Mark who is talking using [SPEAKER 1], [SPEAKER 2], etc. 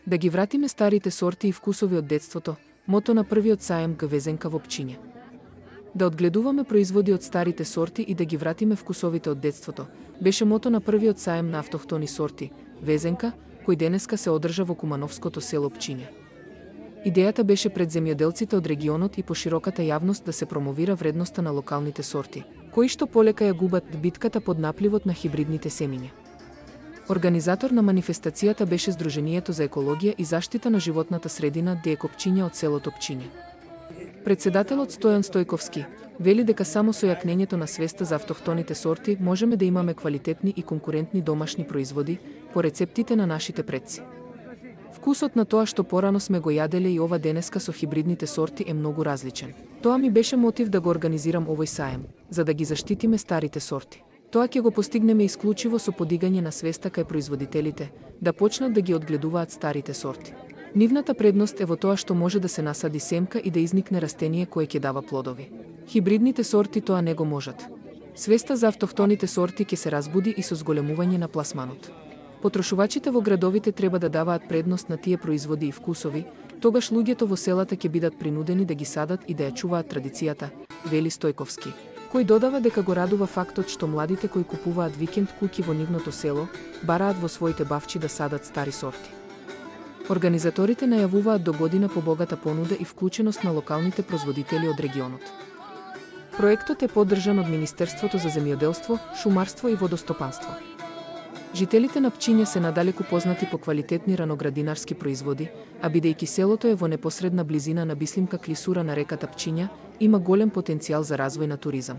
[SPEAKER 1] Да ги вратиме старите сорти и вкусови од детството, мото на првиот саем г Везенка во Пчиња. Да одгледуваме производи од старите сорти и да ги вратиме вкусовите од детството, беше мото на првиот саем на автохтони сорти, Везенка, кој денеска се одржа во кумановското село Пчиња. Идејата беше пред земјоделците од регионот и по широката јавност да се промовира вредноста на локалните сорти, кои што полека ја губат битката под напливот на хибридните семиња. Организатор на манифестацијата беше Сдруженијето за екологија и заштита на животната средина ДЕКО Пчиња од селото Пчиња. Председателот Стојан Стојковски вели дека само со јакнењето на свеста за автохтоните сорти можеме да имаме квалитетни и конкурентни домашни производи по рецептите на нашите предци. Вкусот на тоа што порано сме го јаделе и ова денеска со хибридните сорти е многу различен. Тоа ми беше мотив да го организирам овој саем, за да ги заштитиме старите сорти. Тоа ќе го постигнеме исклучиво со подигање на свеста кај производителите, да почнат да ги одгледуваат старите сорти. Нивната предност е во тоа што може да се насади семка и да изникне растение кое ќе дава плодови. Хибридните сорти тоа не го можат. Свеста за автохтоните сорти ќе се разбуди и со зголемување на пласманот. Потрошувачите во градовите треба да даваат предност на тие производи и вкусови, тогаш луѓето во селата ќе бидат принудени да ги садат и да ја чуваат традицијата, вели Стојковски, кој додава дека го радува фактот што младите кои купуваат викенд куќи во нивното село, бараат во своите бавчи да садат стари сорти. Организаторите најавуваат до година побогата понуда и вклученост на локалните производители од регионот. Проектот е поддржан од Министерството за земјоделство, шумарство и водостопанство. Жителите на Пчиња се надалеку познати по квалитетни раноградинарски производи, а бидејќи селото е во непосредна близина на Бислимка клисура на реката Пчиња, има голем потенцијал за развој на туризам.